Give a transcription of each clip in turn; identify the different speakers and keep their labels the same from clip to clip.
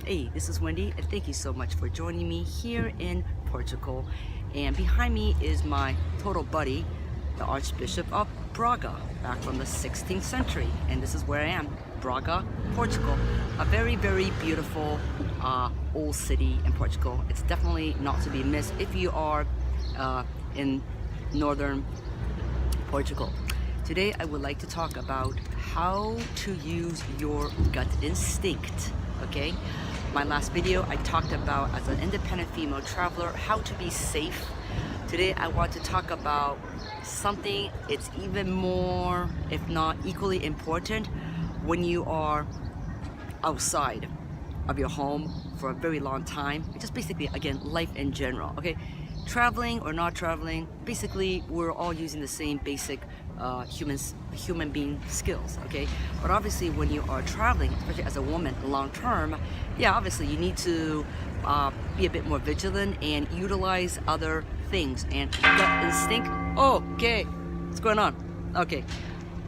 Speaker 1: Hey, this is Wendy, and thank you so much for joining me here in Portugal. And behind me is my total buddy, the Archbishop of Braga, back from the 16th century. And this is where I am, Braga, Portugal. A very, very beautiful old city in Portugal. It's definitely not to be missed if you are in northern Portugal. Today I would like to talk about how to use your gut instinct, okay? My last video I talked about, as an independent female traveler, how to be safe. Today I want to talk about something it's even more, if not equally important, when you are outside of your home for a very long time. Just basically, again, life in general, okay? Traveling or not traveling, basically we're all using the same basic human being skills, okay? But obviously when you are traveling, especially as a woman long term, yeah, obviously you need to be a bit more vigilant and utilize other things. And gut instinct, okay, what's going on? Okay,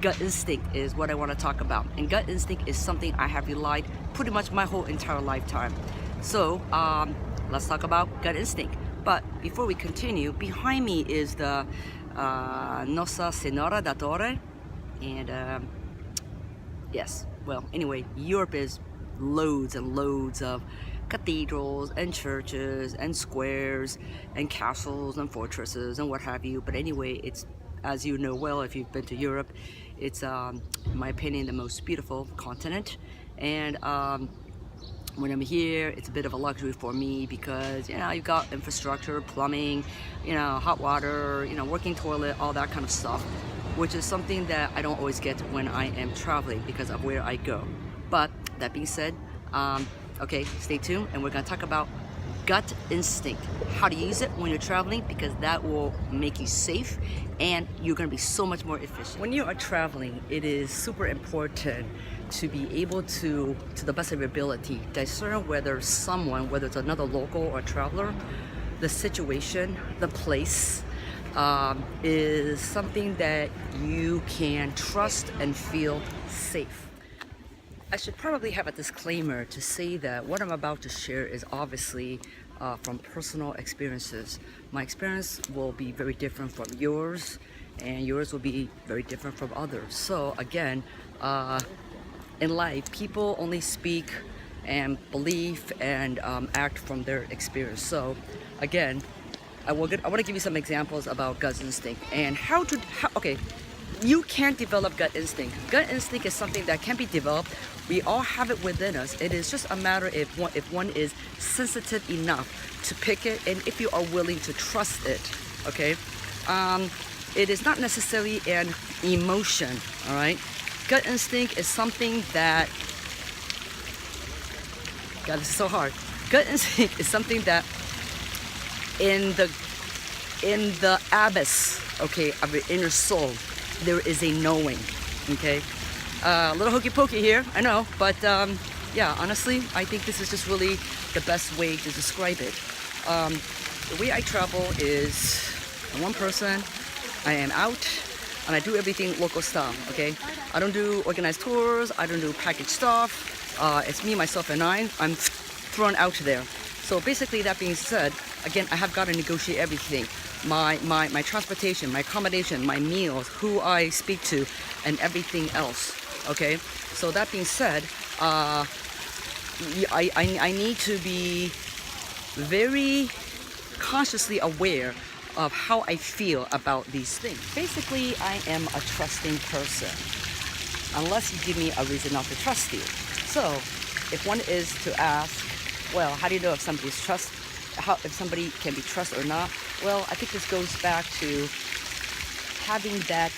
Speaker 1: gut instinct is what I want to talk about. And gut instinct is something I have relied pretty much my whole entire lifetime. So let's talk about gut instinct. But before we continue, behind me is the Nossa Senhora da Torre, and yes, well, anyway, Europe is loads and loads of cathedrals and churches and squares and castles and fortresses and what have you. But anyway, it's, as you know well if you've been to Europe, it's in my opinion the most beautiful continent. And when I'm here, it's a bit of a luxury for me because, you know, you've got infrastructure, plumbing, you know, hot water, you know, working toilet, all that kind of stuff, which is something that I don't always get when I am traveling because of where I go. But that being said, okay, stay tuned, and we're gonna talk about gut instinct, how to use it when you're traveling, because that will make you safe and you're gonna be so much more efficient. When you are traveling, it is super important to be able to the best of your ability, discern whether someone, whether it's another local or traveler, the situation, the place, is something that you can trust and feel safe. I should probably have a disclaimer to say that what I'm about to share is obviously from personal experiences. My experience will be very different from yours, and yours will be very different from others. So again, in life, people only speak and believe and act from their experience. So again, I want to give you some examples about gut instinct and okay, you can't develop gut instinct. Gut instinct is something that can be developed. We all have it within us. It is just a matter if one is sensitive enough to pick it, and if you are willing to trust it, okay? It is not necessarily an emotion, all right? Gut instinct is something that, God, this is so hard. Gut instinct is something that in the abyss, okay, of your inner soul, there is a knowing, okay? A little hokey pokey here, I know, but yeah, honestly, I think this is just really the best way to describe it. The way I travel is I'm one person, I am out, and I do everything local style, okay? I don't do organized tours, I don't do package stuff. It's me, myself, and I'm thrown out there. So basically, that being said, again, I have got to negotiate everything. My transportation, my accommodation, my meals, who I speak to, and everything else, okay? So that being said, I need to be very consciously aware of how I feel about these things. Basically, I am a trusting person, unless you give me a reason not to trust you. So, if one is to ask, well, how do you know if somebody's if somebody can be trusted or not? Well, I think this goes back to having that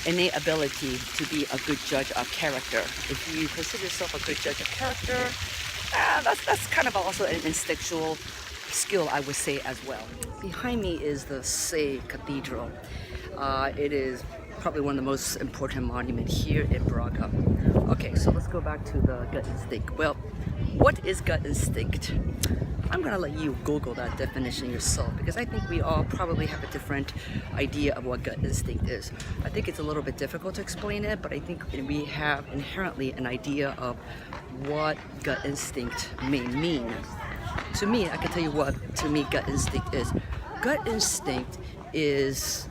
Speaker 1: innate ability to be a good judge of character. If you consider yourself a good judge of character, that's kind of also an instinctual skill, I would say, as well. Behind me is the Say Cathedral. It is probably one of the most important monuments here in Braga. Okay, so let's go back to the gut instinct. Well, What is gut instinct? I'm gonna let you Google that definition yourself, because I think we all probably have a different idea of what gut instinct is. I think it's a little bit difficult to explain it, but I think we have inherently an idea of what gut instinct may mean. To me, I can tell you what to me gut instinct is. Gut instinct is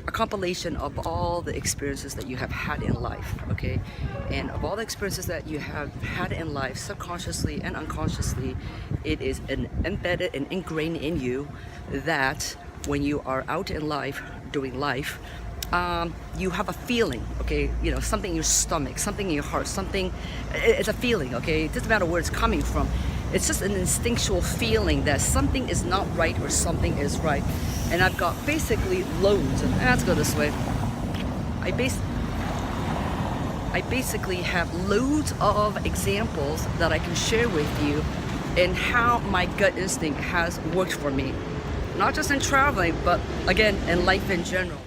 Speaker 1: a compilation of all the experiences that you have had in life, okay? And of all the experiences that you have had in life, subconsciously and unconsciously, it is embedded and ingrained in you that when you are out in life, doing life, you have a feeling, okay? You know, something in your stomach, something in your heart, something, it's a feeling, okay? It doesn't matter where it's coming from. It's just an instinctual feeling that something is not right or something is right. And I've got basically loads of, let's go this way. I basically have loads of examples that I can share with you in how my gut instinct has worked for me. Not just in traveling, but again, in life in general.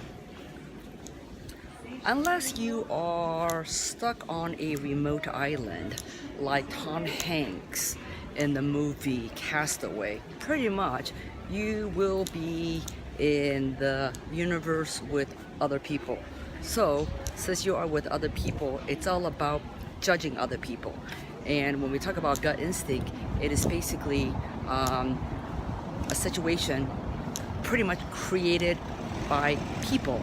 Speaker 1: Unless you are stuck on a remote island like Tom Hanks in the movie Castaway, pretty much you will be in the universe with other people. So since you are with other people, it's all about judging other people. And when we talk about gut instinct, it is basically a situation pretty much created by people.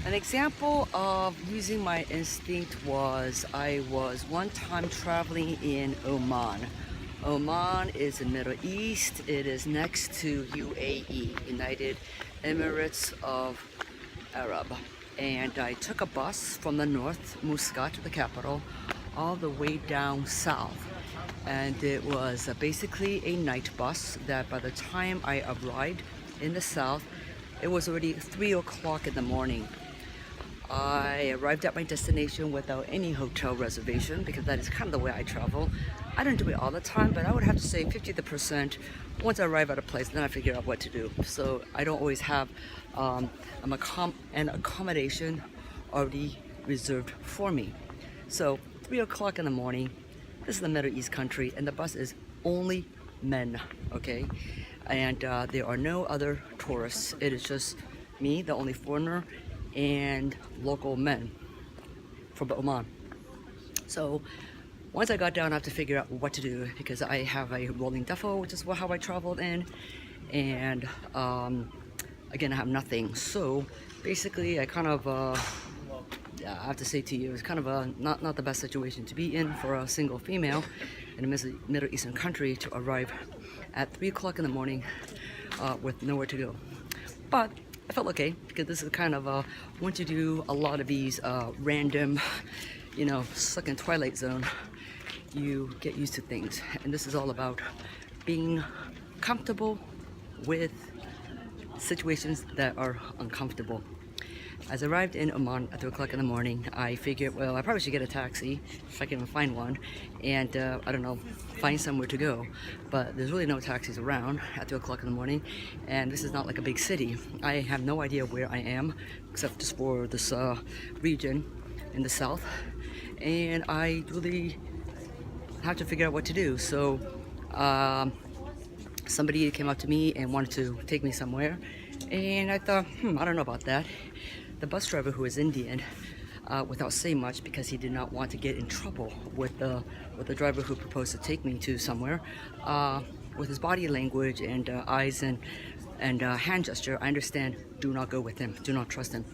Speaker 1: An example of using my instinct was, I was one time traveling in Oman. Oman is in Middle East. It is next to UAE, United Emirates of Arab. And I took a bus from the north, Muscat, the capital, all the way down south. And it was basically a night bus that by the time I arrived in the south, it was already 3 o'clock in the morning. I arrived at my destination without any hotel reservation, because that is kind of the way I travel. I don't do it all the time, but I would have to say 50%. Once I arrive at a place, then I figure out what to do. So I don't always have an accommodation already reserved for me. So 3 o'clock in the morning, this is the Middle East country, and the bus is only men, okay? And there are no other tourists. It is just me, the only foreigner, and local men from Oman. So once I got down, I have to figure out what to do, because I have a rolling duffel, which is how I traveled in, and again, I have nothing. So basically, I kind of I have to say to you, it's kind of not the best situation to be in for a single female in a Middle Eastern country to arrive at 3 o'clock in the morning with nowhere to go. But I felt okay, because this is kind of once you do a lot of these random, you know, stuck in Twilight Zone, you get used to things. And this is all about being comfortable with situations that are uncomfortable. As I arrived in Oman at 3 o'clock in the morning, I figured, well, I probably should get a taxi, if I can even find one, and I don't know, find somewhere to go. But there's really no taxis around at 3 o'clock in the morning, and this is not like a big city. I have no idea where I am, except just for this region in the south, and I really have to figure out what to do. So somebody came up to me and wanted to take me somewhere, and I thought, I don't know about that. The bus driver, who is Indian, without saying much, because he did not want to get in trouble with the driver who proposed to take me to somewhere, with his body language and eyes and hand gesture, I understand, do not go with him, do not trust him.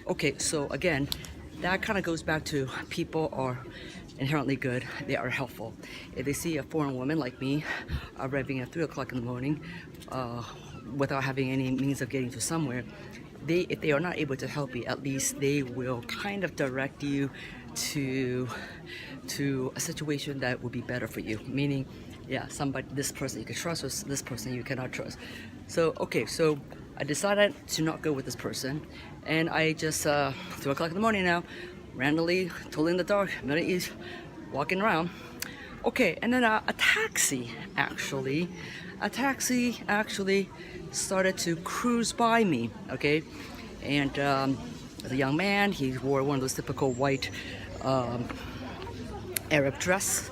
Speaker 1: Okay, so again, that kind of goes back to people are inherently good, they are helpful. If they see a foreign woman like me arriving at 3 o'clock in the morning without having any means of getting to somewhere, if they are not able to help you, at least they will kind of direct you to a situation that would be better for you. Meaning, yeah, this person you can trust, or this person you cannot trust. So, okay, so I decided to not go with this person, and I just, 3 o'clock in the morning now, randomly, totally in the dark, Middle East, walking around. Okay, and then a taxi actually started to cruise by me, okay? And as a young man. He wore one of those typical white Arab dress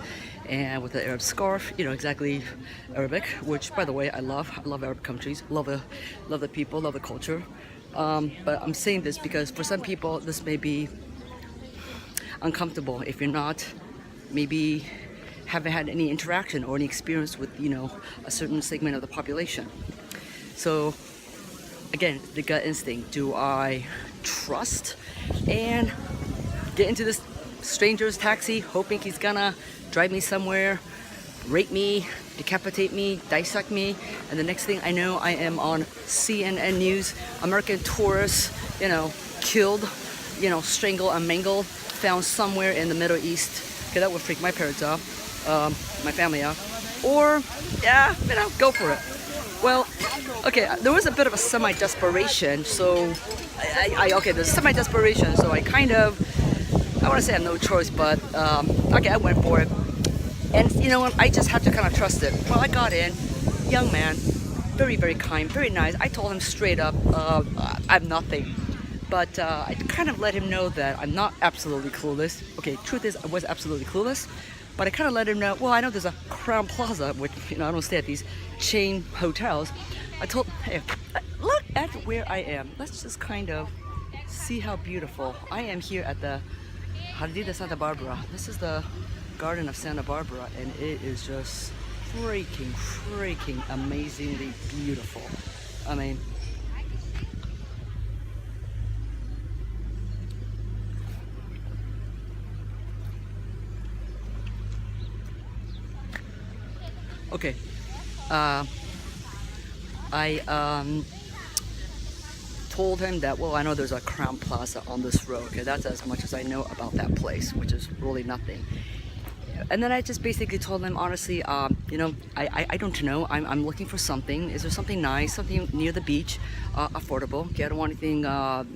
Speaker 1: and with the Arab scarf, you know, exactly Arabic, which by the way I love. I love Arab countries, love the people, love the culture. But I'm saying this because for some people this may be uncomfortable if you're not maybe haven't had any interaction or any experience with, you know, a certain segment of the population. So again, the gut instinct. Do I trust and get into this stranger's taxi hoping he's gonna drive me somewhere, rape me, decapitate me, dissect me, and the next thing I know I am on CNN News, American tourists, you know, killed, you know, strangled and mangled, found somewhere in the Middle East. Okay, that would freak my parents out, my family out. Or, yeah, you know, go for it. Well, okay, there was a bit of a semi-desperation, so there's semi-desperation, so I kind of, I want to say I have no choice, but okay, I went for it. And you know what, I just had to kind of trust it. Well, I got in, young man, very, very kind, very nice. I told him straight up, I'm nothing. But I kind of let him know that I'm not absolutely clueless. Okay, truth is, I was absolutely clueless. But I kind of let him know, well, I know there's a Crown Plaza, which, you know, I don't stay at these chain hotels. I told him, hey, look at where I am. Let's just kind of see how beautiful. I am here at the Jardín de Santa Barbara. This is the Garden of Santa Barbara, and it is just freaking amazingly beautiful. I mean, okay, I told him that, well, I know there's a Crown Plaza on this road. Okay, that's as much as I know about that place, which is really nothing. And then I just basically told him, honestly, you know, I don't know. I'm looking for something. Is there something nice, something near the beach, affordable? Okay, I don't want anything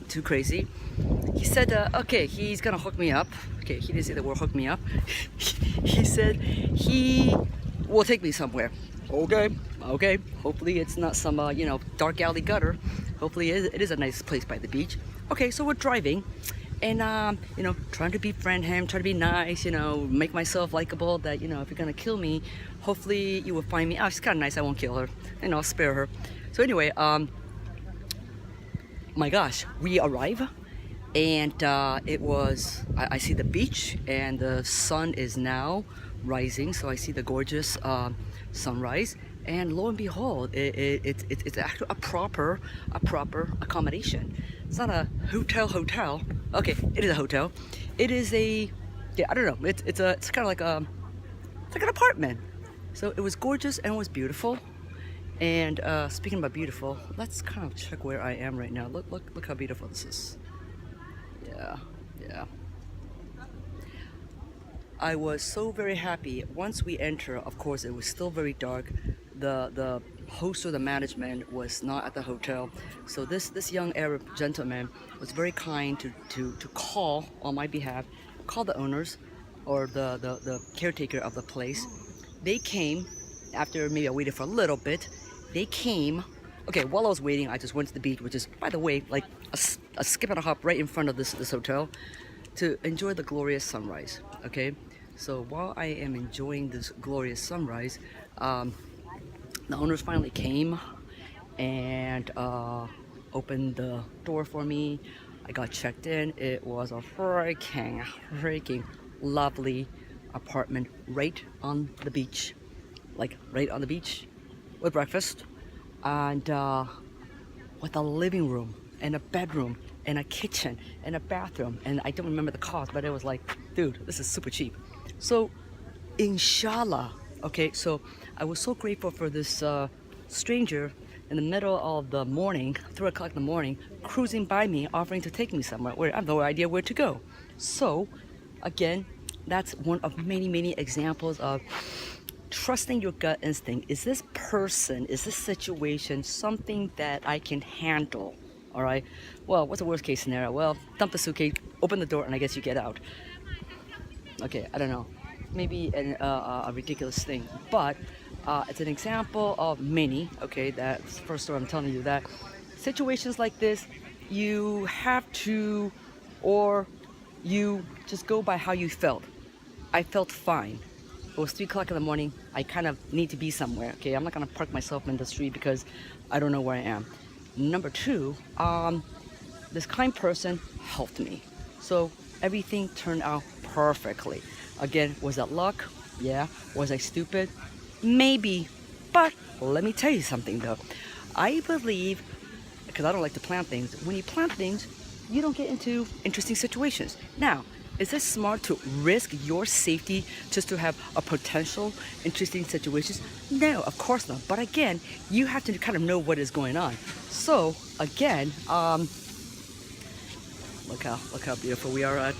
Speaker 1: too crazy. He said, okay, he's gonna hook me up. Okay, he didn't say the word hook me up. He said he will take me somewhere. Okay. Hopefully it's not some, you know, dark alley gutter. Hopefully it is a nice place by the beach. Okay, so we're driving. And, you know, trying to befriend him, trying to be nice, you know, make myself likable, that, you know, if you're gonna kill me, hopefully you will find me. Oh, she's kind of nice, I won't kill her. You know, I'll spare her. So anyway, my gosh, we arrive, and it was, I see the beach, and the sun is now rising, so I see the gorgeous sunrise. And lo and behold, it's actually a proper accommodation. It's not a hotel. Okay, it is a hotel. It is a, yeah, I don't know. It's kind of like it's like an apartment. So it was gorgeous and it was beautiful. And speaking about beautiful, let's kind of check where I am right now. Look how beautiful this is. Yeah. I was so very happy. Once we enter, of course, it was still very dark. The host or the management was not at the hotel, so this young Arab gentleman was very kind to call on my behalf, call the owners or the caretaker of the place. They came after maybe I waited for a little bit. They came. Okay, while I was waiting, I just went to the beach, which is, by the way, like a skip and a hop right in front of this hotel, to enjoy the glorious sunrise. Okay, so while I am enjoying this glorious sunrise, the owners finally came and opened the door for me. I got checked in. It was a freaking lovely apartment right on the beach, like right on the beach, with breakfast, and with a living room and a bedroom and a kitchen and a bathroom. And I don't remember the cost, but it was like, dude, this is super cheap. So inshallah. Okay, so I was so grateful for this stranger in the middle of the morning, 3 o'clock in the morning, cruising by me, offering to take me somewhere where I have no idea where to go. So again, that's one of many examples of trusting your gut instinct. Is this person, is this situation something that I can handle? All right, well, what's the worst case scenario? Well, dump the suitcase, open the door, and I guess you get out. Okay, I don't know, maybe a ridiculous thing, but it's an example of many. Okay, that's the first time I'm telling you that situations like this, you have to, or you just go by how you felt. I felt fine. It was 3 o'clock in the morning. I kind of need to be somewhere. Okay, I'm not gonna park myself in the street because I don't know where I am. Number two, this kind person helped me. So everything turned out perfectly. Again, was that luck? Yeah. Was I stupid? Maybe. But let me tell you something though. I believe, because I don't like to plan things, when you plan things, you don't get into interesting situations. Now, is it smart to risk your safety just to have a potential interesting situations? No, of course not. But again, you have to kind of know what is going on. So again, look how beautiful we are at.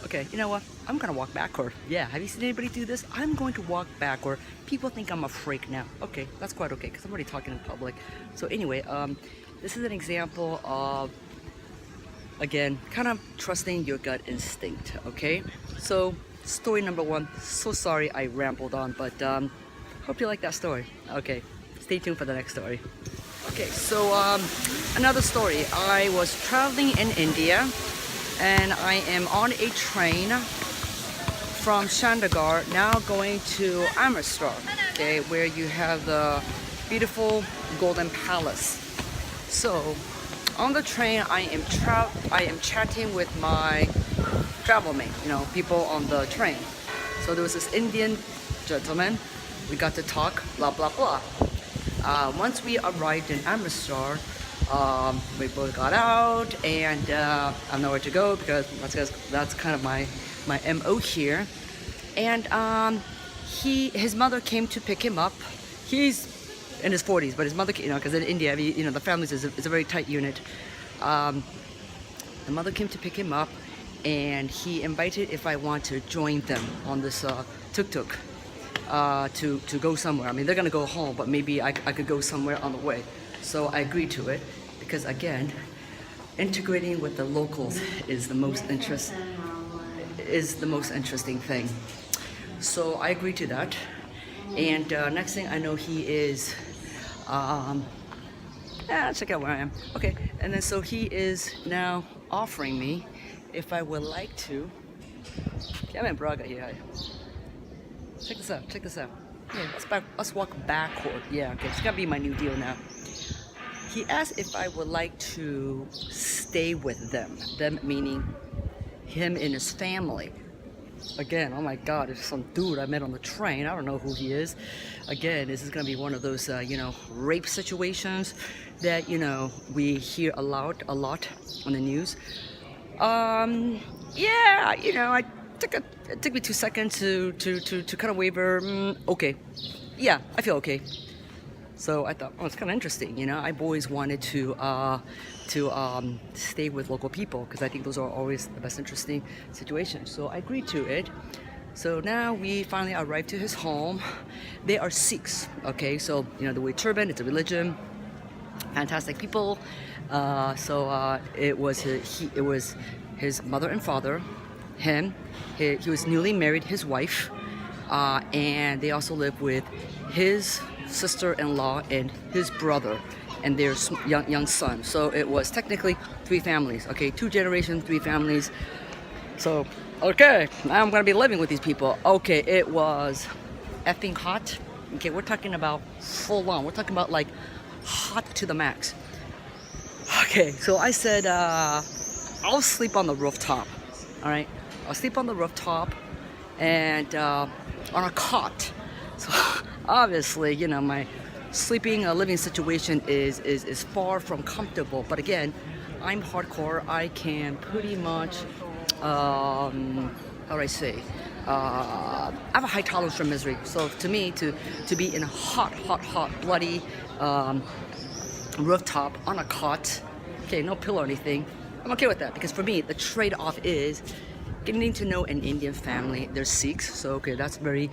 Speaker 1: Okay, you know what? I'm gonna walk backward. Yeah, have you seen anybody do this? I'm going to walk backward. People think I'm a freak now. Okay, that's quite okay, because I'm already talking in public. So anyway, this is an example of, again, kind of trusting your gut instinct, okay? So, story number one. So sorry I rambled on, but hope you like that story. Okay, stay tuned for the next story. Okay, so another story. I was traveling in India, and I am on a train from Chandigarh now going to Amritsar, okay, where you have the beautiful Golden Palace. So on the train, I am chatting with my travel mate, you know, people on the train. So there was this Indian gentleman. We got to talk, blah blah blah. Once we arrived in Amritsar, we both got out, and I have nowhere to go because that's kind of my MO here. And his mother came to pick him up. He's in his 40s, but his mother, you know, because in India, you know, the families is a very tight unit. The mother came to pick him up, and he invited if I want to join them on this tuk-tuk to go somewhere. I mean, they're gonna go home, but maybe I could go somewhere on the way. So I agreed to it. Because again, integrating with the locals is the most interesting thing. So I agreed to that, and next thing I know, he is check out where I am. Okay, and then so he is now offering me if I would like to. Okay, I'm in Braga here. Check this out. Check this out. Yeah, let's walk backward. Yeah, okay, it's gotta be my new deal now. He asked if I would like to stay with them. Them meaning him and his family. Again, oh my God, it's some dude I met on the train. I don't know who he is. Again, this is gonna be one of those, you know, rape situations that, you know, we hear a lot on the news. Yeah, you know, it took me 2 seconds to kind of waver. Okay, yeah, I feel okay. So I thought, oh, it's kind of interesting, you know. I've always wanted to stay with local people because I think those are always the best interesting situations. So I agreed to it. So now we finally arrived to his home. They are Sikhs, okay. So you know, the way turban, it's a religion. Fantastic people. It was his mother and father, him. He was newly married, his wife, and they also lived with his sister-in-law and his brother and their young son. So it was technically 3 families, okay, 2 generations, 3 families. So okay, now I'm gonna be living with these people. Okay, it was effing hot. Okay, we're talking about full on. We're talking about like hot to the max. Okay, so I said I'll sleep on the rooftop. All right, I'll sleep on the rooftop and on a cot. So obviously, you know, my living situation is far from comfortable. But again, I'm hardcore. I can pretty much, how do I say? I have a high tolerance for misery. So to me, to be in a hot, bloody rooftop on a cot, okay, no pillow or anything, I'm okay with that. Because for me, the trade-off is getting to know an Indian family. They're Sikhs, so okay, that's very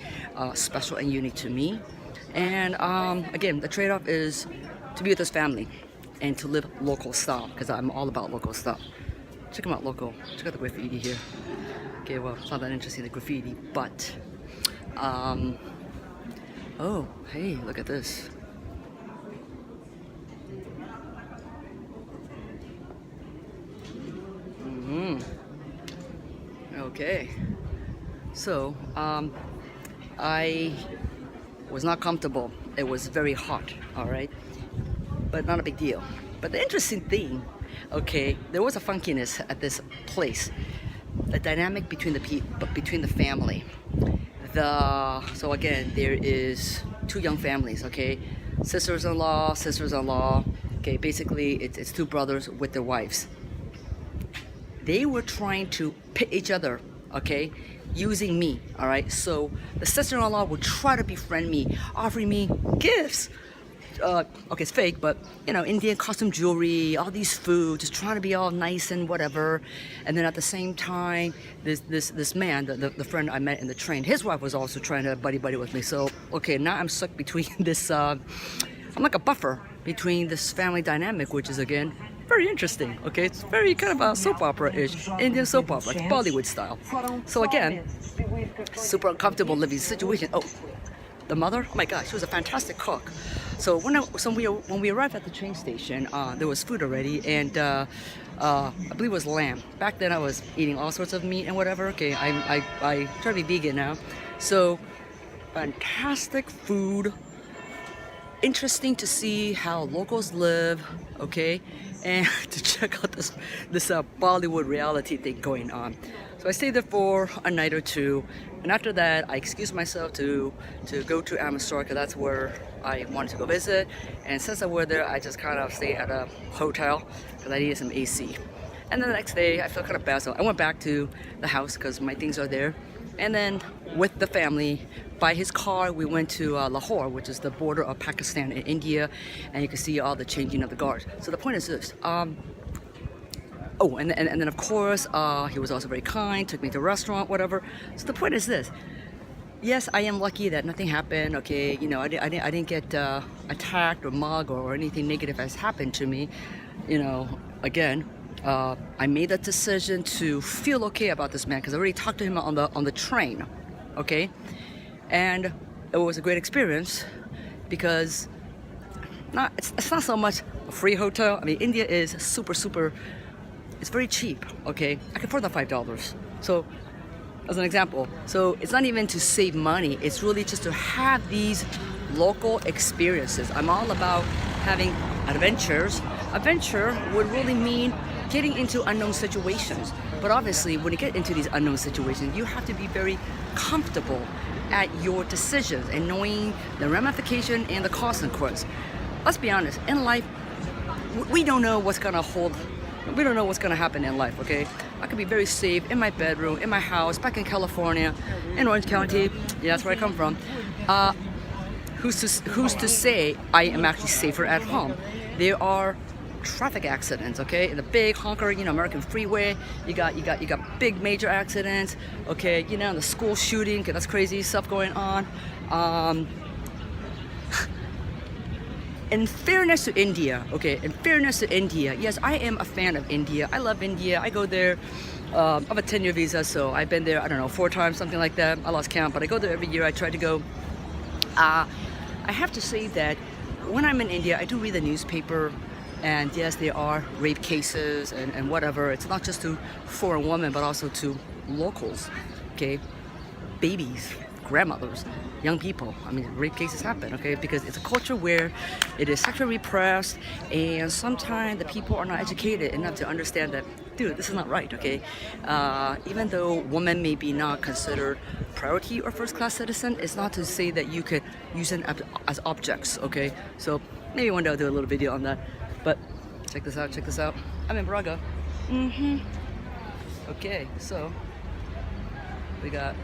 Speaker 1: special and unique to me. And again, the trade-off is to be with this family and to live local style, because I'm all about local style. Check them out, local. Check out the graffiti here. Okay, well, it's not that interesting, the graffiti, but oh, hey, look at this. Okay, so I was not comfortable. It was very hot, all right, but not a big deal. But the interesting thing, okay, there was a funkiness at this place. The dynamic between the family. So again, there is two young families, okay, sisters-in-law. Okay, basically it's two brothers with their wives. They were trying to pit each other, okay, using me, all right? So the sister-in-law would try to befriend me, offering me gifts. Okay, it's fake, but you know, Indian costume jewelry, all these food, just trying to be all nice and whatever. And then at the same time, this man, the friend I met in the train, his wife was also trying to buddy with me. So okay, now I'm stuck between this. I'm like a buffer between this family dynamic, which is again very interesting. Okay, it's very kind of a soap opera-ish, Indian soap opera, like Bollywood style. So again, super uncomfortable living situation. Oh, the mother, oh my gosh, she was a fantastic cook. So when we arrived at the train station, there was food already, and I believe it was lamb. Back then I was eating all sorts of meat and whatever. Okay, I try to be vegan now. So fantastic food. Interesting to see how locals live, okay, and to check out this Bollywood reality thing going on. So I stayed there for a night or two, and after that I excused myself to go to Amsterdam, because that's where I wanted to go visit. And since I were there, I just kind of stayed at a hotel because I needed some AC. And then the next day I felt kind of bad, so I went back to the house because my things are there. And then with the family, by his car, we went to Lahore, which is the border of Pakistan and India, and you can see all the changing of the guards. So the point is this. Oh, and then of course, he was also very kind, took me to a restaurant, whatever. So the point is this. Yes, I am lucky that nothing happened, okay? You know, I didn't get attacked or mugged or anything negative has happened to me. You know, again, I made that decision to feel okay about this man because I already talked to him on the train, okay? And it was a great experience because it's not so much a free hotel. I mean, India is super, it's very cheap, okay? I can afford that $5. So, as an example, so it's not even to save money, it's really just to have these local experiences. I'm all about having adventures. Adventure would really mean getting into unknown situations. But obviously, when you get into these unknown situations, you have to be very comfortable at your decisions and knowing the ramification and the consequence. Let's be honest, in life, we don't know what's gonna hold. We don't know what's gonna happen in life, okay? I could be very safe in my bedroom, in my house, back in California, in Orange County. Yeah, that's where I come from. Who's to say I am actually safer at home? There are traffic accidents, okay? In the big honker, you know, American freeway, you got big major accidents, okay? You know, the school shooting, okay, that's crazy stuff going on. In fairness to India, okay, yes, I am a fan of India. I love India. I go there. I have a 10-year visa, so I've been there, I don't know, 4 times, something like that. I lost count, but I go there every year. I try to go. I have to say that when I'm in India, I do read the newspaper, and yes, there are rape cases and whatever. It's not just to foreign women, but also to locals, okay? Babies, grandmothers, young people. I mean, rape cases happen, okay? Because it's a culture where it is sexually repressed, and sometimes the people are not educated enough to understand that, dude, this is not right, okay? Even though women may be not considered priority or first-class citizen, it's not to say that you could use them as objects, okay? So maybe one day I'll do a little video on that. But check this out. I'm in Braga. Okay, so we got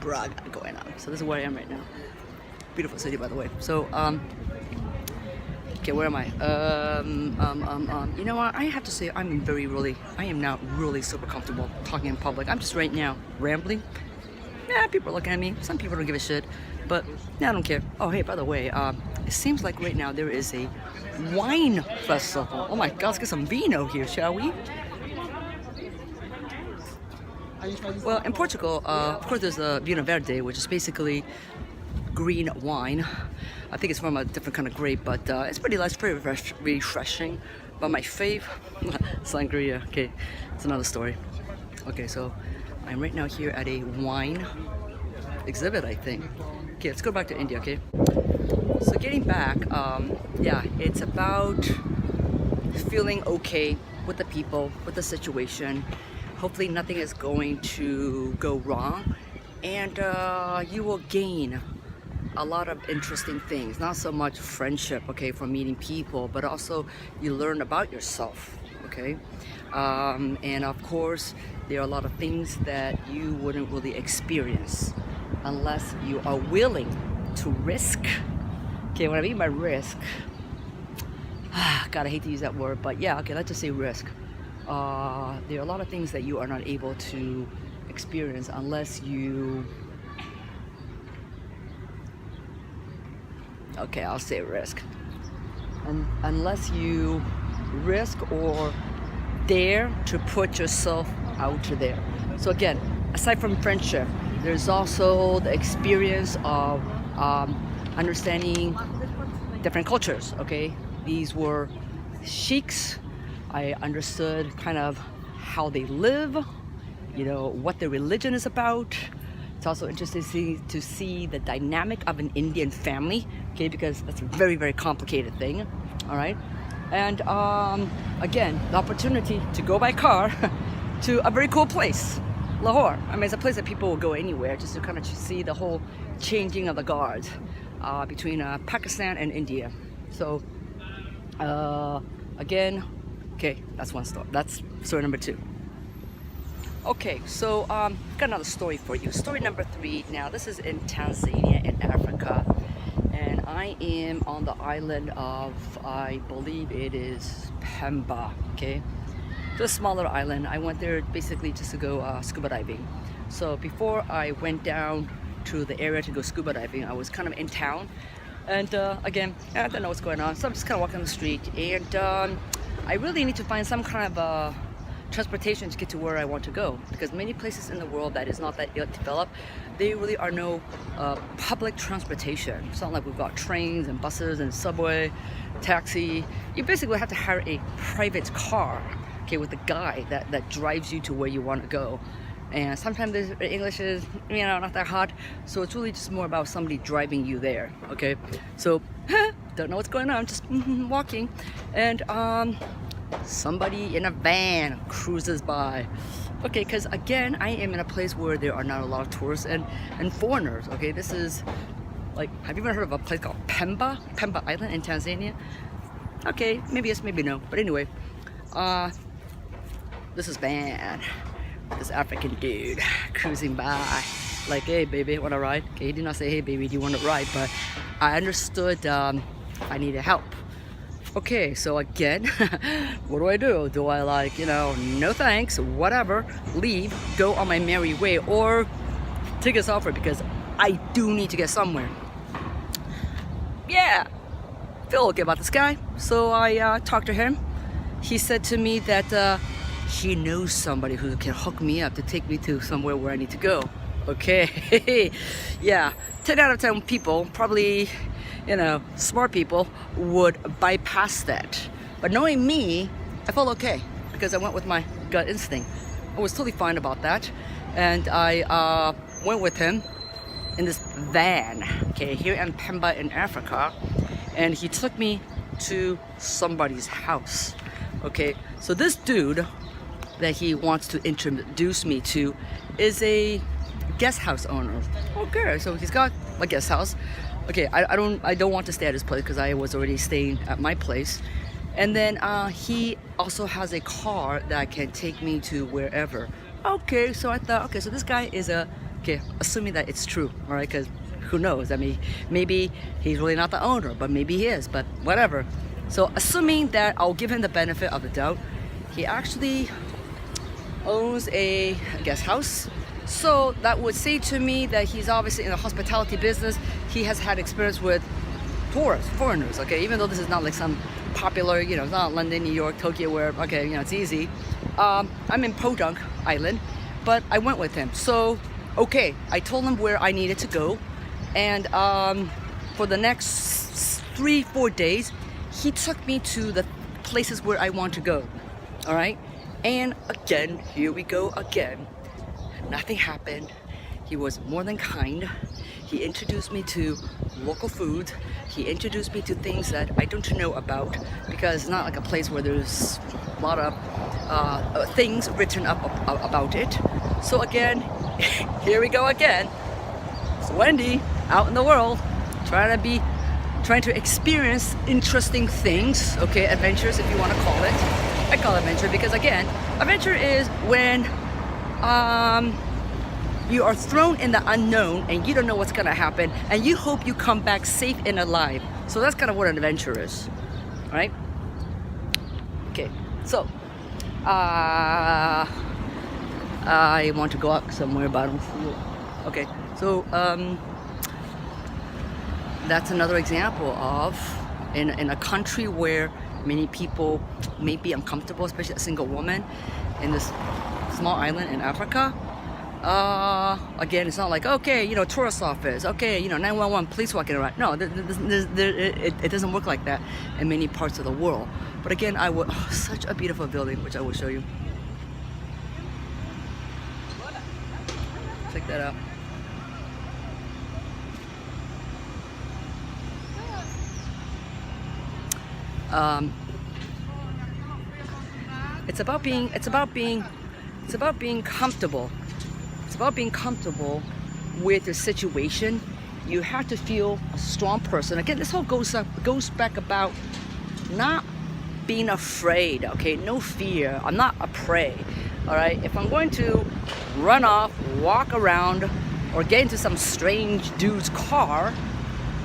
Speaker 1: Braga going on. So this is where I am right now. Beautiful city, by the way. So okay, where am I? You know what? I have to say I am now really super comfortable talking in public. I'm just right now rambling. yeah, people are looking at me. Some people don't give a shit, but yeah, I don't care. Oh, hey, by the way, it seems like right now there is a wine festival. Oh my God, let's get some vino here, shall we? Well, in Portugal, of course, there's a Vinho Verde, which is basically green wine. I think it's from a different kind of grape, but it's pretty nice, pretty refreshing. But my fave, sangria. Okay, it's another story. Okay, so I'm right now here at a wine exhibit, I think. Okay, let's go back to India, okay? So getting back, yeah, it's about feeling okay with the people, with the situation. Hopefully nothing is going to go wrong, and you will gain a lot of interesting things. Not so much friendship, okay, from meeting people, but also you learn about yourself, okay? And of course, there are a lot of things that you wouldn't really experience unless you are willing to risk. Okay, what I mean by risk, God, I hate to use that word, but yeah, okay, let's just say risk. There are a lot of things that you are not able to experience unless you, okay, I'll say risk. And unless you risk or dare to put yourself out there. So again, aside from friendship, there's also the experience of understanding different cultures, okay? These were sheiks. I understood kind of how they live, you know, what their religion is about. It's also interesting to see the dynamic of an Indian family, okay, because that's a very, very complicated thing, all right? And again, the opportunity to go by car to a very cool place, Lahore. I mean, it's a place that people will go anywhere just to kind of see the whole changing of the guards between Pakistan and India. So, again, okay, that's one story. That's story number 2. Okay, so got another story for you. Story number 3. Now, this is in Tanzania in Africa, and I am on the island of, I believe it is Pemba. Okay, it's a smaller island. I went there basically just to go scuba diving. So before I went down to the area to go scuba diving, I was kind of in town, and again, I don't know what's going on, so I'm just kind of walking on the street, and I really need to find some kind of transportation to get to where I want to go, because many places in the world that is not that developed, there really are no public transportation. It's not like we've got trains and buses and subway, taxi. You basically have to hire a private car, okay, with a guy that drives you to where you want to go. And sometimes the English is, you know, not that hot, so it's really just more about somebody driving you there, okay? So, don't know what's going on, just walking, and somebody in a van cruises by. Okay, because again, I am in a place where there are not a lot of tourists and foreigners, okay? This is, like, have you ever heard of a place called Pemba? Pemba Island in Tanzania? Okay, maybe yes, maybe no, but anyway, this is van. This African dude cruising by, like, hey baby, wanna ride? Okay, he did not say, hey baby, do you want to ride? But I understood I needed help. Okay, so again, what do? Do I, like, you know, no thanks, whatever, leave, go on my merry way, or take this offer because I do need to get somewhere? Yeah, feel okay about this guy. So I talked to him. He said to me that he knows somebody who can hook me up to take me to somewhere where I need to go. Okay, yeah, 10 out of 10 people, probably, you know, smart people, would bypass that. But knowing me, I felt okay because I went with my gut instinct. I was totally fine about that. And I went with him in this van, okay, here in Pemba in Africa. And he took me to somebody's house. Okay, so this dude that he wants to introduce me to is a guest house owner. Okay, so he's got a guest house. Okay, I don't want to stay at his place because I was already staying at my place. And then he also has a car that can take me to wherever. Okay, so I thought, okay, so this guy is assuming that it's true, all right, because who knows? I mean, maybe he's really not the owner, but maybe he is, but whatever. So assuming that I'll give him the benefit of the doubt, he actually owns a guest house So that would say to me that he's obviously in the hospitality business. He has had experience with tourists, foreigners, okay? Even though this is not like some popular, you know, it's not London, New York, Tokyo, where, okay, you know, it's easy. I'm in Podunk Island, but I went with him. So, okay, I told him where I needed to go. And for the next 3-4 days, he took me to the places where I want to go, all right? And again, here we go again. Nothing happened. He was more than kind. He introduced me to local food. He introduced me to things that I don't know about, because it's not like a place where there's a lot of things written up about it. So again, here we go again. It's Wendy out in the world, trying to experience interesting things, okay, adventures if you want to call it. I call it adventure because, again, adventure is when you are thrown in the unknown and you don't know what's gonna happen, and you hope you come back safe and alive. So that's kind of what an adventure is, all right? Okay, so I want to go out somewhere, but I don't see it. Okay, so that's another example of in a country where many people may be uncomfortable, especially a single woman in this small island in Africa. Again, it's not like, okay, you know, tourist office, okay, you know, 911, police walking around. No, it doesn't work like that in many parts of the world. But again, such a beautiful building, which I will show you. Check that out. It's about being comfortable. It's about being comfortable with the situation. You have to feel a strong person. Again, this whole goes back about not being afraid, okay? No fear. I'm not a prey, all right? If I'm going to run off, walk around, or get into some strange dude's car,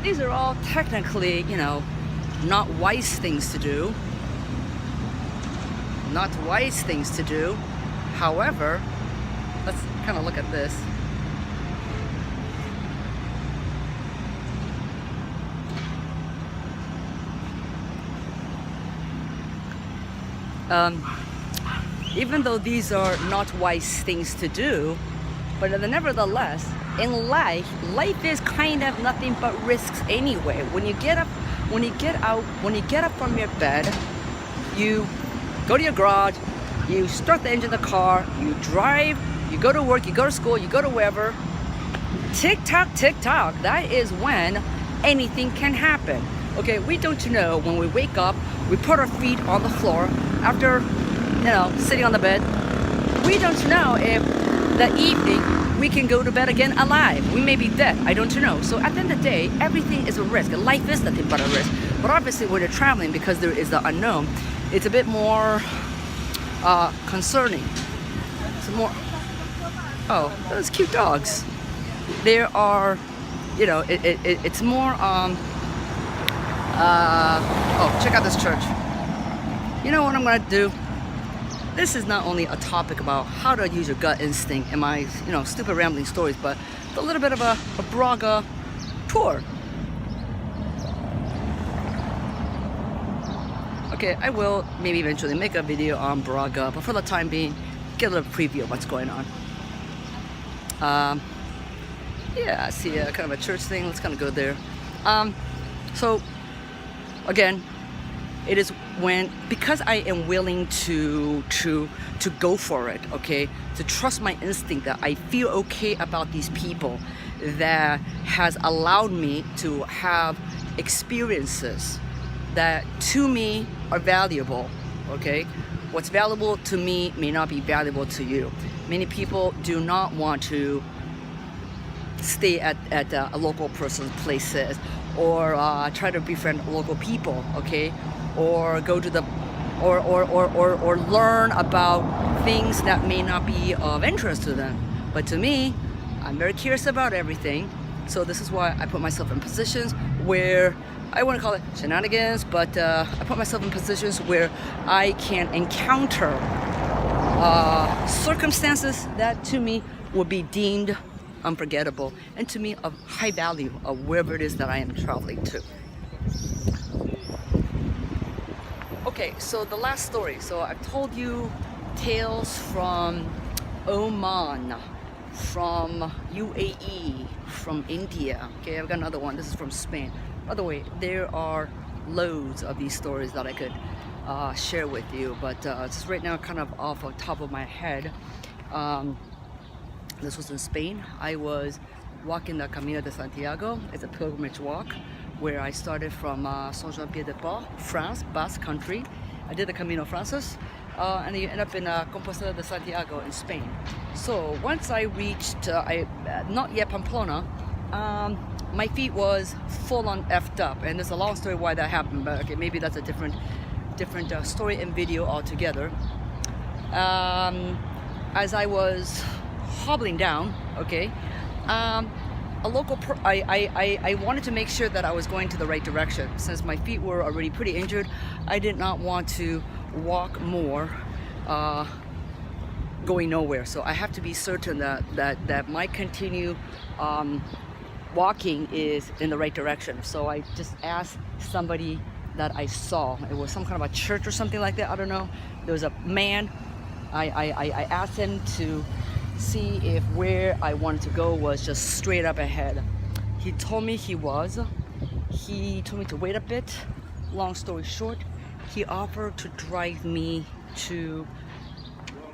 Speaker 1: these are all technically, you know, not wise things to do. Not wise things to do. However, let's kind of look at this. Even though these are not wise things to do, but nevertheless, in life is kind of nothing but risks anyway. When you get up from your bed, you go to your garage, you start the engine of the car, you drive, you go to work, you go to school, you go to wherever. Tick tock, that is when anything can happen. Okay, we don't know when we wake up, we put our feet on the floor after, you know, sitting on the bed. We don't know if the evening we can go to bed again alive. We may be dead, I don't know. So at the end of the day, everything is a risk. Life is nothing but a risk. But obviously when you're traveling, because there is the unknown, it's a bit more concerning. It's more, oh, those cute dogs. There are, you know, it's more, oh, check out this church. You know what I'm gonna do? This is not only a topic about how to use your gut instinct in my, you know, stupid rambling stories, but a little bit of a Braga tour. Okay, I will maybe eventually make a video on Braga, but for the time being, get a little preview of what's going on. Yeah, I see a kind of a church thing. Let's kind of go there. So again, it is when, because I am willing to go for it, okay, to trust my instinct, that I feel okay about these people, that has allowed me to have experiences that to me are valuable, okay? What's valuable to me may not be valuable to you. Many people do not want to stay at a local person's places, or try to befriend local people, okay? Or go to the, or learn about things that may not be of interest to them. But to me, I'm very curious about everything. So this is why I put myself in positions where, I wouldn't call it shenanigans, but I put myself in positions where I can encounter circumstances that to me will be deemed unforgettable and to me of high value of wherever it is that I am traveling to. Okay, so the last story. So I've told you tales from Oman, from UAE, from India. Okay, I've got another one. This is from Spain. By the way, there are loads of these stories that I could share with you, but just right now, kind of off the top of my head, this was in Spain. I was walking the Camino de Santiago. It's a pilgrimage walk where I started from Saint-Jean-Pied-de-Port, France, Basque country. I did the Camino Frances, and then you end up in Compostela de Santiago in Spain. So once I reached, not yet Pamplona, my feet was full on effed up, and there's a long story why that happened, but okay, maybe that's a different story and video altogether. As I was hobbling down, okay, a local I wanted to make sure that I was going to the right direction. Since my feet were already pretty injured, I did not want to walk more going nowhere. So I have to be certain that my continue walking is in the right direction. So I just asked somebody that I saw. It was some kind of a church or something like that. I don't know. There was a man. I asked him to see if where I wanted to go was just straight up ahead. He told me he was. He told me to wait a bit. Long story short, he offered to drive me to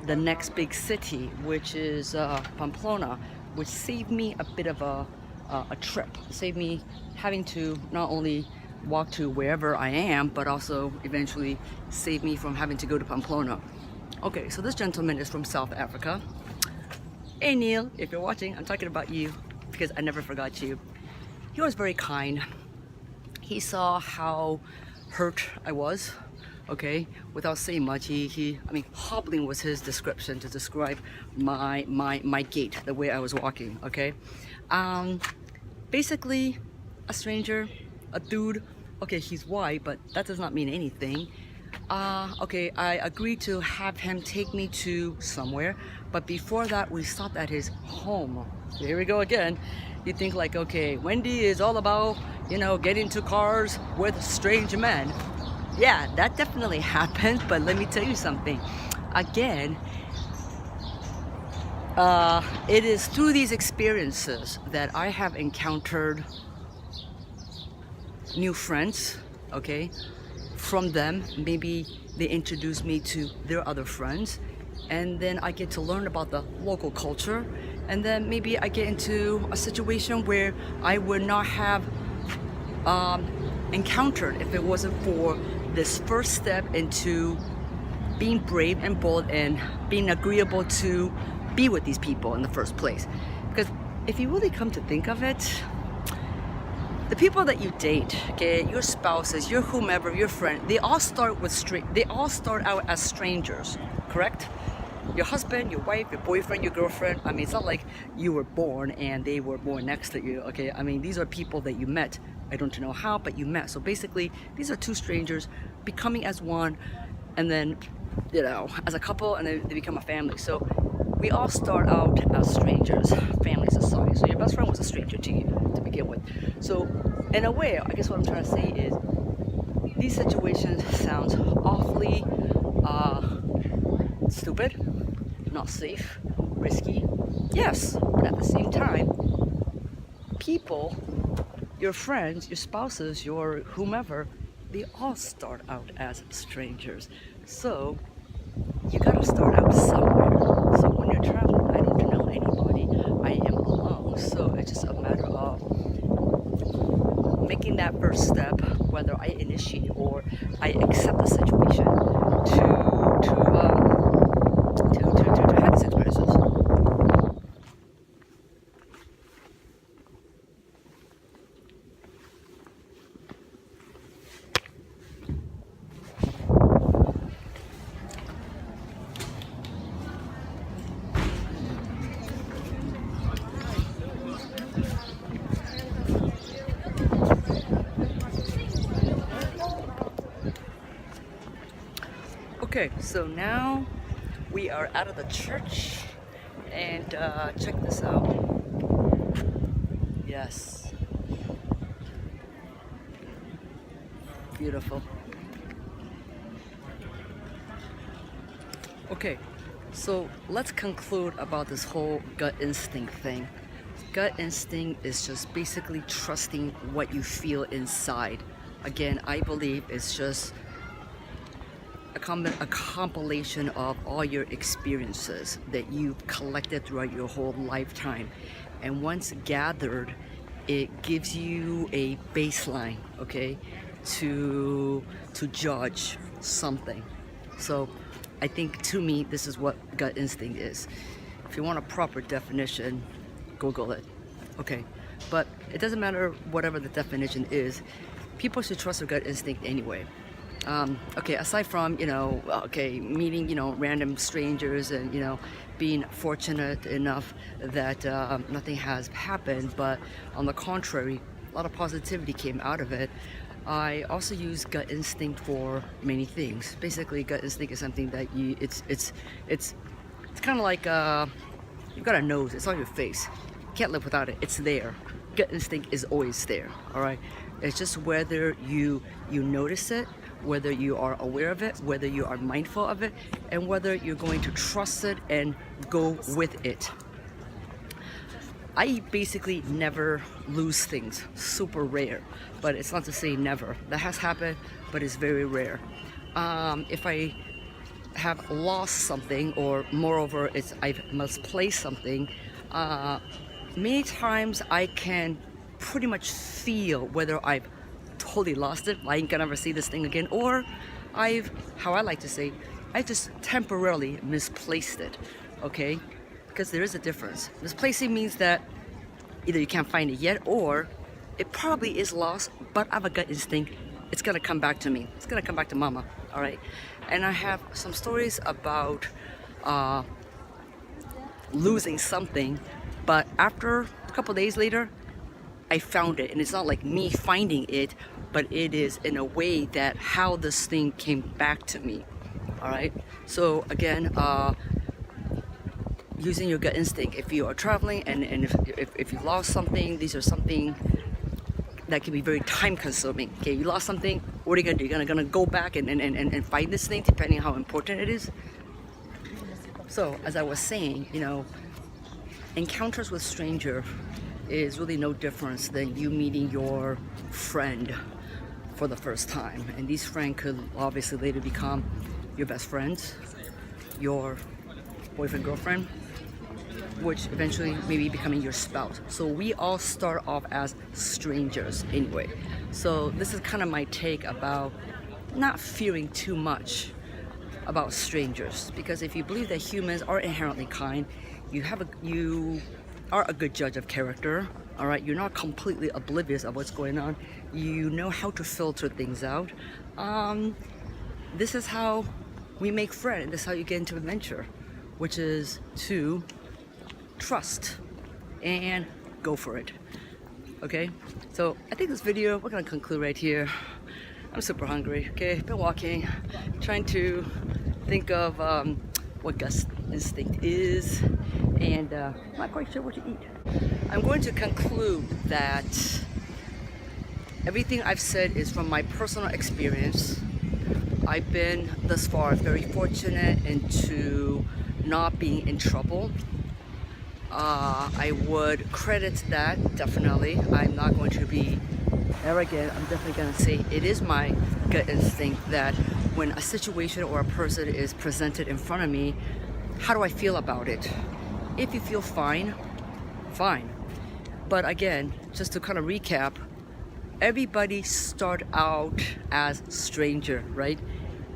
Speaker 1: the next big city, which is Pamplona, which saved me a bit of a trip. Saved me having to not only walk to wherever I am, but also eventually save me from having to go to Pamplona. Okay, so this gentleman is from South Africa. Hey Neil, if you're watching, I'm talking about you because I never forgot you. He was very kind. He saw how hurt I was, okay, without saying much. I mean, hobbling was his description to describe my gait, the way I was walking, okay. Basically, a stranger, a dude. Okay, he's white, but that does not mean anything. Okay, I agreed to have him take me to somewhere, but before that we stopped at his home. Here we go again. You think like, okay, Wendy is all about, you know, getting to cars with strange men. Yeah, that definitely happens, but let me tell you something. Again, it is through these experiences that I have encountered new friends, okay? From them, maybe they introduce me to their other friends, and then I get to learn about the local culture, and then maybe I get into a situation where I would not have encountered if it wasn't for this first step into being brave and bold and being agreeable to be with these people in the first place. Because if you really come to think of it, the people that you date, okay, your spouses, your whomever, your friend, they all start out as strangers, correct? Your husband, your wife, your boyfriend, your girlfriend. I mean, it's not like you were born and they were born next to you, okay? I mean, these are people that you met. I don't know how, but you met. So basically, these are two strangers becoming as one, and then, you know, as a couple, and then they become a family. So we all start out as strangers, family, society. So your best friend was a stranger to you to begin with. So in a way, I guess what I'm trying to say is these situations sound awfully stupid, not safe, risky. Yes, but at the same time, people, your friends, your spouses, your whomever, they all start out as strangers. So you gotta start out somewhere. So when you're traveling, I don't know anybody. I am alone. So it's just a matter of making that first step, whether I initiate or I accept the situation to have these experiences. Okay, so now we are out of the church And check this out. Yes. Beautiful. Okay, so let's conclude about this whole gut instinct thing. Gut instinct is just basically trusting what you feel inside. Again, I believe it's just a compilation of all your experiences that you've collected throughout your whole lifetime. And once gathered, it gives you a baseline, okay, to judge something. So I think, to me, this is what gut instinct is. If you want a proper definition, Google it. Okay, but it doesn't matter whatever the definition is. People should trust their gut instinct anyway. Okay, aside from, meeting, random strangers and, being fortunate enough that nothing has happened, but on the contrary, a lot of positivity came out of it. I also use gut instinct for many things. Basically, gut instinct is something that it's kind of like you've got a nose, it's on your face. You can't live without it, it's there. Gut instinct is always there, all right? It's just whether you notice it, whether you are aware of it, whether you are mindful of it, and whether you're going to trust it and go with it. I basically never lose things, super rare, but it's not to say never. That has happened, but it's very rare. If I have lost something, or moreover, I've misplaced something, many times I can pretty much feel whether I've totally lost it, I ain't gonna ever see this thing again, or how I like to say, I just temporarily misplaced it, okay? Because there is a difference. Misplacing means that either you can't find it yet, or it probably is lost, but I have a gut instinct, it's gonna come back to me. It's gonna come back to mama, all right? And I have some stories about losing something, but after a couple days later, I found it. And it's not like me finding it, but it is in a way that how this thing came back to me, all right? So again, using your gut instinct. If you are traveling and if you lost something, these are something that can be very time consuming. Okay, you lost something, what are you gonna do? You're gonna go back and find this thing, depending on how important it is. So as I was saying, encounters with stranger is really no difference than you meeting your friend for the first time. And these friends could obviously later become your best friends, your boyfriend, girlfriend, which eventually may be becoming your spouse. So we all start off as strangers anyway. So this is kind of my take about not fearing too much about strangers, because if you believe that humans are inherently kind, you are a good judge of character, all right? You're not completely oblivious of what's going on. You know how to filter things out. This is how we make friends. This is how you get into adventure, which is to trust and go for it. Okay, so I think this video, we're gonna conclude right here. I'm super hungry. Okay, been walking, trying to think of what gut instinct is, and I'm not quite sure what to eat. I'm going to conclude that everything I've said is from my personal experience. I've been thus far very fortunate into not being in trouble. I would credit that, definitely. I'm not going to be arrogant. I'm definitely going to say it is my gut instinct that when a situation or a person is presented in front of me, how do I feel about it? If you feel fine, fine. But again, just to kind of recap, everybody start out as stranger, right?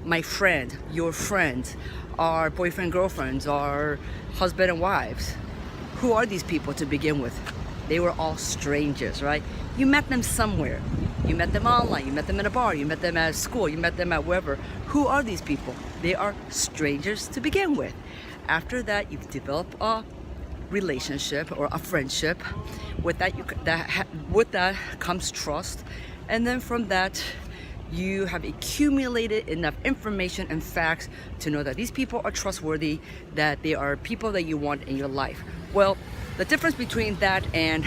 Speaker 1: My friend, your friends, our boyfriend, girlfriends, our husband and wives. Who are these people to begin with? They were all strangers, right? You met them somewhere. You met them online, you met them in a bar, you met them at school, you met them at wherever. Who are these people? They are strangers to begin with. After that, you develop a relationship or a friendship. With that, with that comes trust. And then from that, you have accumulated enough information and facts to know that these people are trustworthy, that they are people that you want in your life. Well, the difference between that and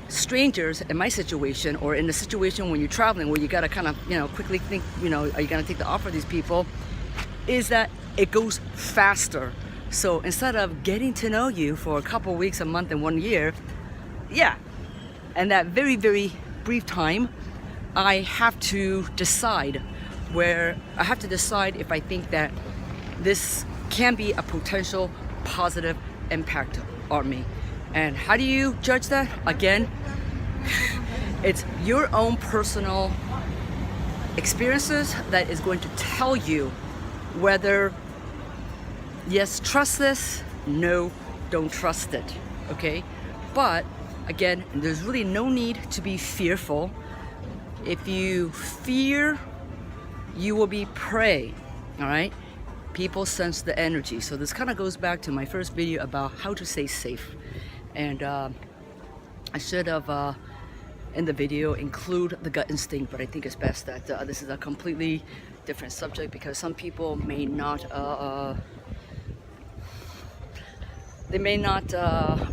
Speaker 1: strangers in my situation, or in the situation when you're traveling where you gotta kind of, quickly think, are you gonna take the offer of these people, is that it goes faster. So instead of getting to know you for a couple weeks, a month, and 1 year, yeah, and that very, very brief time, I have to decide if I think that this can be a potential positive impact on me. And how do you judge that? Again, it's your own personal experiences that is going to tell you whether, yes, trust this, no, don't trust it, okay? But again, there's really no need to be fearful. If you fear, you will be prey, all right? People sense the energy. So this kind of goes back to my first video about how to stay safe. And I should have, in the video, include the gut instinct, but I think it's best that this is a completely different subject, because some people may not,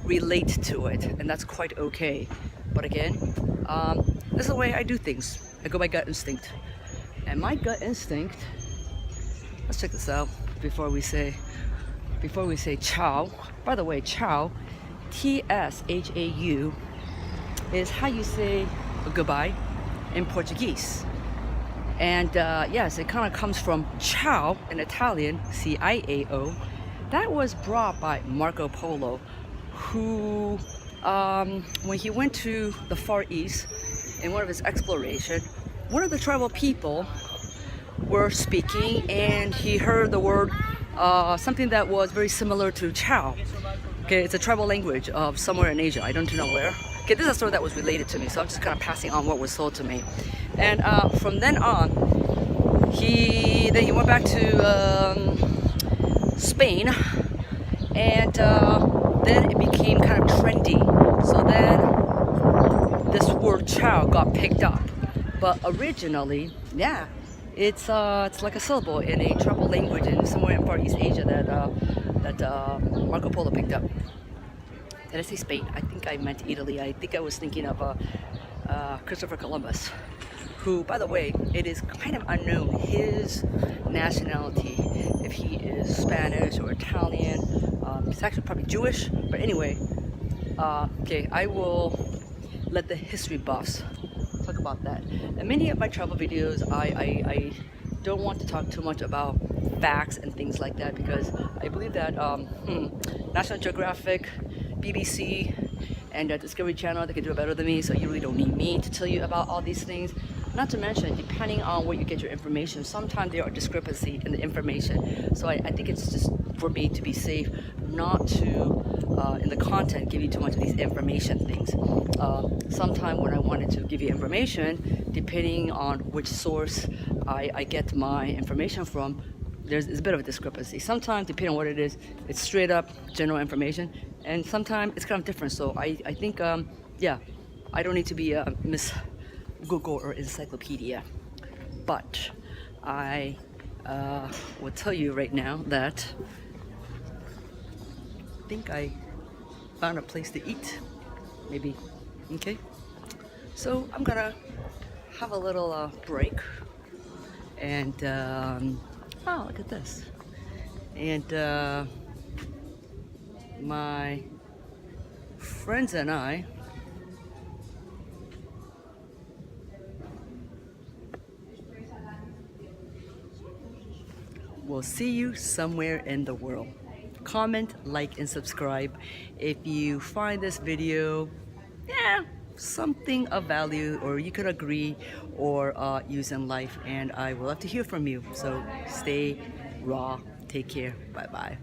Speaker 1: relate to it, and that's quite okay. But again, this is the way I do things. I go by gut instinct. And my gut instinct, let's check this out before we say ciao. By the way, ciao, T-S-H-A-U, is how you say goodbye in Portuguese. And yes, it kind of comes from ciao in Italian, C-I-A-O. That was brought by Marco Polo, who, when he went to the Far East in one of his explorations, one of the tribal people were speaking, and he heard the word, something that was very similar to ciao. Okay, it's a tribal language of somewhere in Asia. I don't know where. Okay, this is a story that was related to me, so I'm just kind of passing on what was told to me. And from then on, he went back to Spain, and then it became kind of trendy. So then this word ciao got picked up. But originally, yeah, it's like a syllable in a tribal language in somewhere in Far East Asia that Marco Polo picked up. Did I say Spain? I think I meant Italy. I think I was thinking of Christopher Columbus, who, by the way, it is kind of unknown his nationality, if he is Spanish or Italian. He's actually probably Jewish, but anyway, okay, I will let the history buffs talk about that. In many of my travel videos, I don't want to talk too much about facts and things like that, because I believe that National Geographic, BBC, and Discovery Channel, they can do it better than me, so you really don't need me to tell you about all these things. Not to mention, depending on where you get your information, sometimes there are discrepancies in the information. So I think it's just for me to be safe, not to, in the content, give you too much of these information things. Sometime when I wanted to give you information, depending on which source I get my information from, there's a bit of a discrepancy. Sometimes, depending on what it is, it's straight up general information, and sometimes it's kind of different. So I think, yeah, I don't need to be Miss Google or encyclopedia, but I will tell you right now that I think I found a place to eat, maybe. Okay, so I'm gonna have a little break, and oh, look at this, and my friends and I will see you somewhere in the world. Comment, like, and subscribe if you find this video, yeah, something of value, or you could agree or use in life, and I would love to hear from you. So stay raw, take care, bye bye.